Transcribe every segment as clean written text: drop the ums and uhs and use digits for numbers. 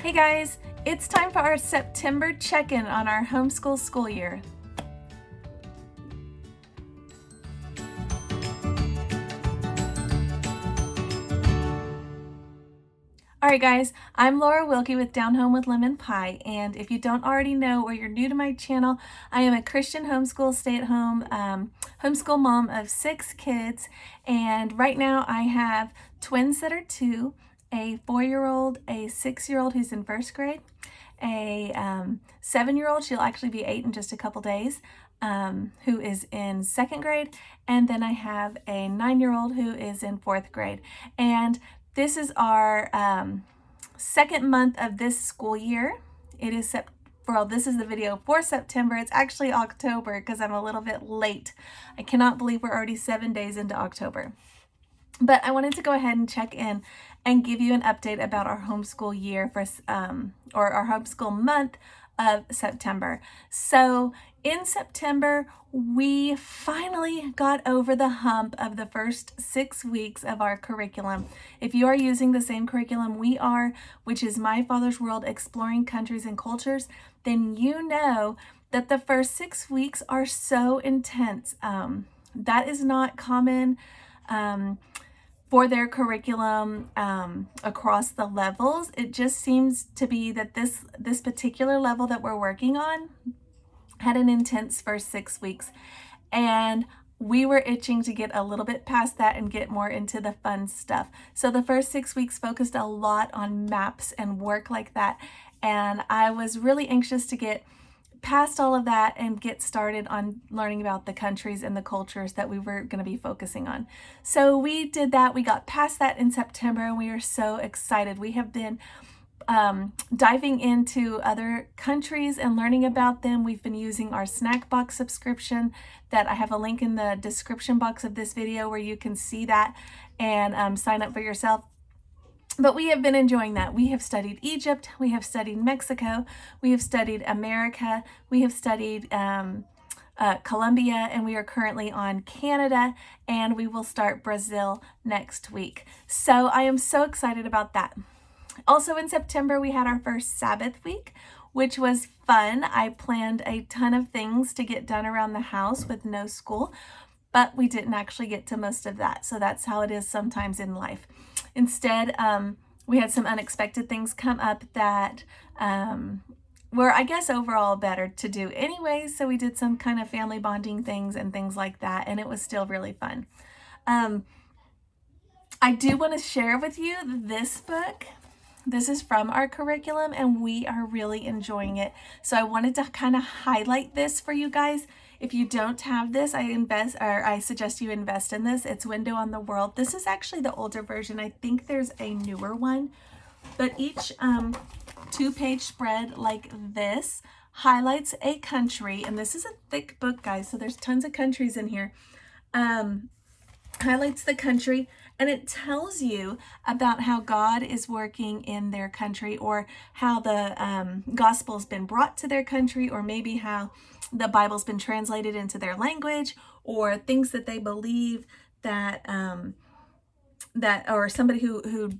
Hey guys, it's time for our September check-in on our homeschool school year. Alright guys, I'm Laura Wilkie with Down Home with Lemon Pie, and if you don't already know or you're new to my channel, I am a Christian homeschool stay-at-home homeschool mom of 6 kids, and right now I have twins that are 2, a 4-year-old, a 6-year-old who's in 1st grade, a 7-year-old, she'll actually be 8 in just a couple days, who is in 2nd grade, and then I have a 9-year-old who is in 4th grade. And this is our 2nd month of this school year. It is this is the video for September. It's actually October because I'm a little bit late. I cannot believe we're already 7 days into October. But I wanted to go ahead and check in and give you an update about our homeschool year or our homeschool month of September. So in September, we finally got over the hump of the first 6 weeks of our curriculum. If you are using the same curriculum we are, which is My Father's World, Exploring Countries and Cultures, then you know that the first 6 weeks are so intense. That is not common for their curriculum across the levels. It just seems to be that this particular level that we're working on had an intense first 6 weeks, and we were itching to get a little bit past that and get more into the fun stuff. So the first 6 weeks focused a lot on maps and work like that, and I was really anxious to get past all of that and get started on learning about the countries and the cultures that we were going to be focusing on. So we did that. We got past that in September, and we are so excited. We have been diving into other countries and learning about them. We've been using our snack box subscription that I have a link in the description box of this video where you can see that and sign up for yourself. But we have been enjoying that. We have studied Egypt, we have studied Mexico, we have studied America, we have studied Colombia, and we are currently on Canada, and we will start Brazil next week. So I am so excited about that. Also in September, we had our first Sabbath week, which was fun. I planned a ton of things to get done around the house with no school, but we didn't actually get to most of that. So that's how it is sometimes in life. Instead, we had some unexpected things come up that were, I guess, overall better to do anyways. So we did some kind of family bonding things and things like that, and it was still really fun. I do want to share with you this book. This is from our curriculum, and we are really enjoying it. So I wanted to kind of highlight this for you guys. If you don't have this, I suggest you invest in this. It's Window on the World. This is actually the older version. I think there's a newer one, but each 2-page spread like this highlights a country, and this is a thick book, guys, so there's tons of countries in here. Highlights the country, and it tells you about how God is working in their country, or how the gospel's been brought to their country, or maybe how the Bible's been translated into their language, or things that they believe that or somebody who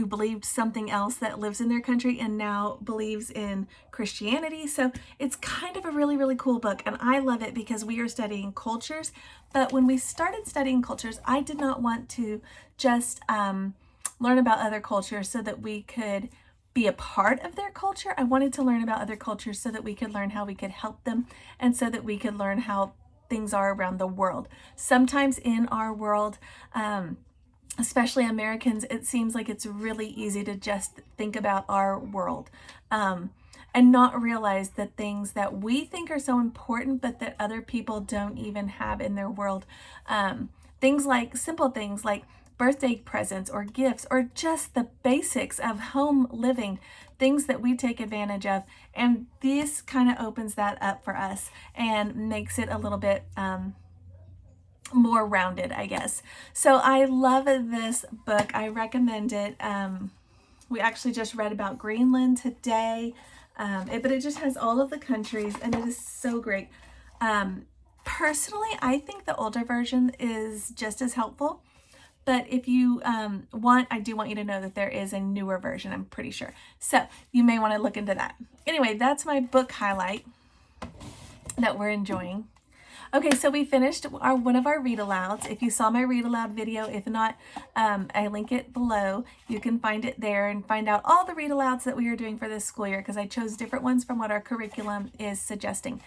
believed something else that lives in their country and now believes in Christianity. So it's kind of a really, really cool book, and I love it because we are studying cultures. But when we started studying cultures, I did not want to just learn about other cultures so that we could be a part of their culture. I wanted to learn about other cultures so that we could learn how we could help them, and so that we could learn how things are around the world. Sometimes in our world, especially Americans, it seems like it's really easy to just think about our world and not realize that things that we think are so important, but that other people don't even have in their world. Things like simple things like birthday presents or gifts, or just the basics of home living, things that we take advantage of. And this kind of opens that up for us and makes it a little bit more rounded, I guess. So I love this book. I recommend it. We actually just read about Greenland today, but it just has all of the countries, and it is so great. Personally, I think the older version is just as helpful, but if you want, I do want you to know that there is a newer version, I'm pretty sure. So you may want to look into that. Anyway, that's my book highlight that we're enjoying. Okay, so we finished one of our read-alouds. If you saw my read-aloud video, if not, I link it below. You can find it there and find out all the read-alouds that we are doing for this school year, because I chose different ones from what our curriculum is suggesting.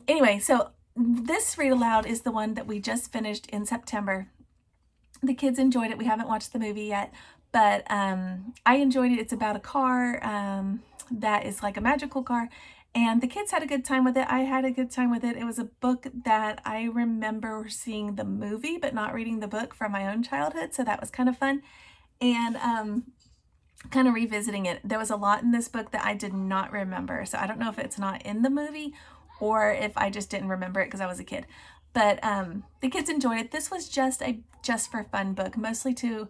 Anyway, so this read-aloud is the one that we just finished in September. The kids enjoyed it. We haven't watched the movie yet, but I enjoyed it. It's about a car that is like a magical car. And the kids had a good time with it. I had a good time with it. It was a book that I remember seeing the movie, but not reading the book from my own childhood. So that was kind of fun. And kind of revisiting it. There was a lot in this book that I did not remember. So I don't know if it's not in the movie or if I just didn't remember it because I was a kid. But the kids enjoyed it. This was just a just for fun book, mostly to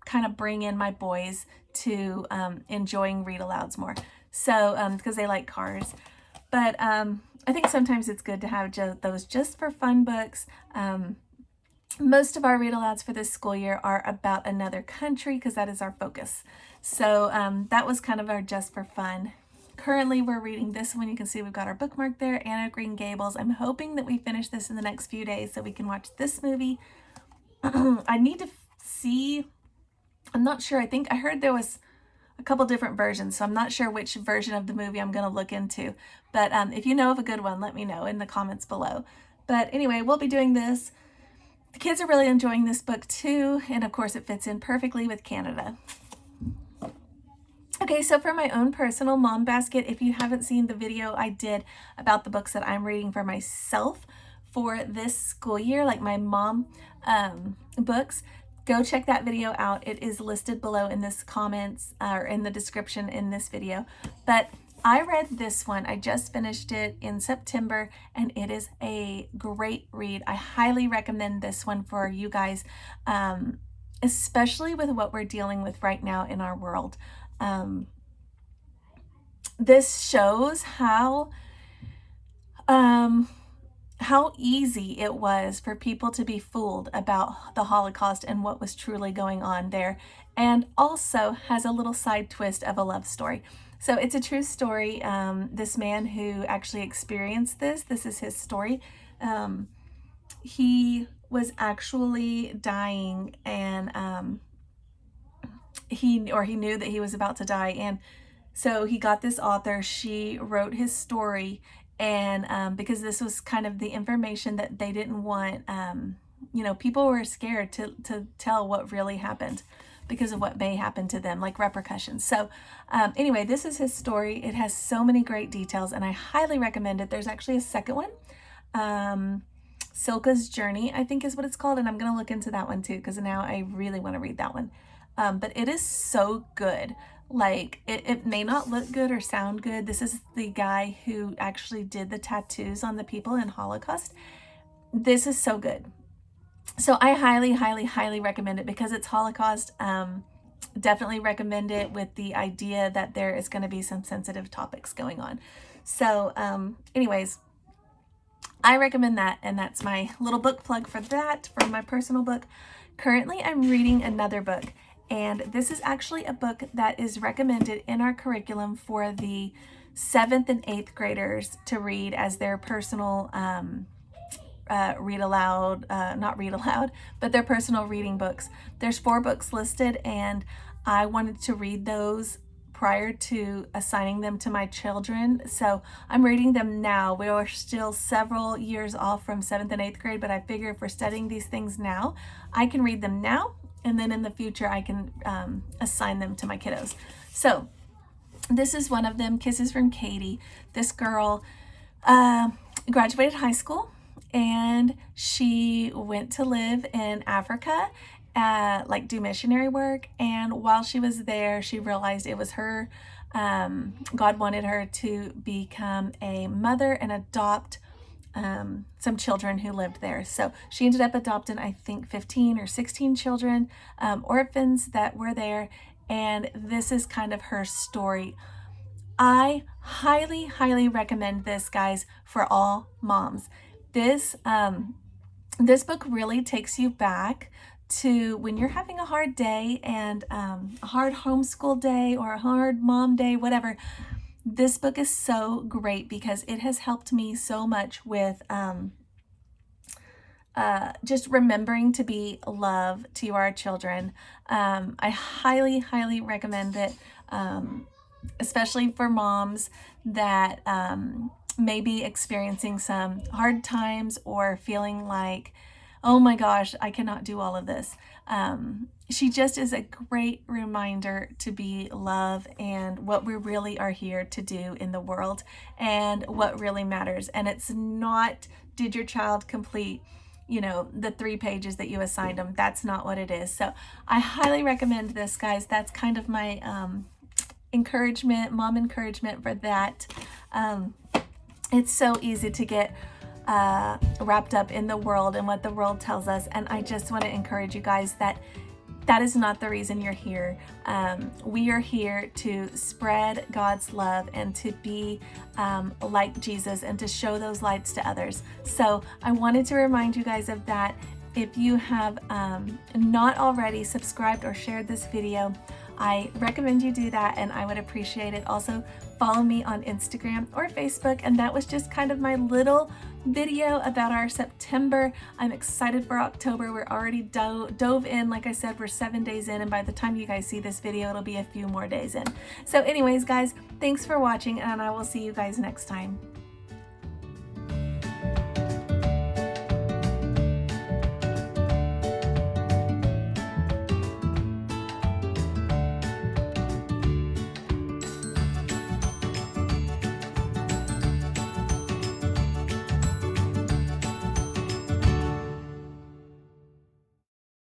kind of bring in my boys to enjoying read-alouds more. So, because they like cars. But I think sometimes it's good to have those just for fun books. Most of our read-alouds for this school year are about another country because that is our focus. So that was kind of our just for fun. Currently, we're reading this one. You can see we've got our bookmark there, Anne of Green Gables. I'm hoping that we finish this in the next few days so we can watch this movie. I need to see, I'm not sure. I think I heard there was a couple different versions, so I'm not sure which version of the movie I'm going to look into. But if you know of a good one, let me know in the comments below. But anyway, we'll be doing this. The kids are really enjoying this book too, and of course it fits in perfectly with Canada. Okay, so for my own personal mom basket, if you haven't seen the video I did about the books that I'm reading for myself for this school year, like my mom books, go check that video out. It is listed below in this comments or in the description in this video. But I read this one. I just finished it in September and it is a great read. I highly recommend this one for you guys, especially with what we're dealing with right now in our world. This shows how easy it was for people to be fooled about the Holocaust and what was truly going on there, and also has a little side twist of a love story. So it's a true story. This man who actually experienced this is his story. He was actually dying, and he knew that he was about to die, and so he got this author. She wrote his story. And because this was kind of the information that they didn't want, people were scared to tell what really happened because of what may happen to them, like repercussions. So anyway, this is his story. It has so many great details, and I highly recommend it. There's actually a second one. Silke's Journey, I think is what it's called, and I'm going to look into that one too because now I really want to read that one. But it is so good. Like, it may not look good or sound good. This is the guy who actually did the tattoos on the people in Holocaust. This is so good. So I highly, highly, highly recommend it because it's Holocaust. Definitely recommend it with the idea that there is going to be some sensitive topics going on. So anyways, I recommend that, and that's my little book plug for that, for my personal book. Currently, I'm reading another book. And this is actually a book that is recommended in our curriculum for the 7th and 8th graders to read as their personal read aloud, not read aloud, but their personal reading books. There's 4 books listed, and I wanted to read those prior to assigning them to my children. So I'm reading them now. We are still several years off from 7th and 8th grade, but I figure if we're studying these things now, I can read them now. And then in the future, I can assign them to my kiddos. So this is one of them, Kisses from Katie. This girl graduated high school, and she went to live in Africa, do missionary work. And while she was there, she realized it was her, God wanted her to become a mother and adopt some children who lived there. So she ended up adopting, I think, 15 or 16 children, orphans that were there. And this is kind of her story. I highly, highly recommend this, guys, for all moms. This this book really takes you back to when you're having a hard day and a hard homeschool day or a hard mom day, whatever. This book is so great because it has helped me so much with just remembering to be love to our children. I highly, highly recommend it, especially for moms that may be experiencing some hard times or feeling like, oh my gosh, I cannot do all of this. She just is a great reminder to be love and what we really are here to do in the world and what really matters. And it's not, did your child complete, you know, the 3 pages that you assigned them? That's not what it is. So I highly recommend this, guys. That's kind of my encouragement, mom encouragement for that. It's so easy to get wrapped up in the world and what the world tells us. And I just want to encourage you guys that that is not the reason you're here. We are here to spread God's love and to be like Jesus and to show those lights to others. So I wanted to remind you guys of that. If you have not already subscribed or shared this video, I recommend you do that, and I would appreciate it. Also, follow me on Instagram or Facebook. And that was just kind of my little video about our September. I'm excited for October. We're already dove in. Like I said, we're 7 days in, and by the time you guys see this video, it'll be a few more days in. So anyways, guys, thanks for watching, and I will see you guys next time.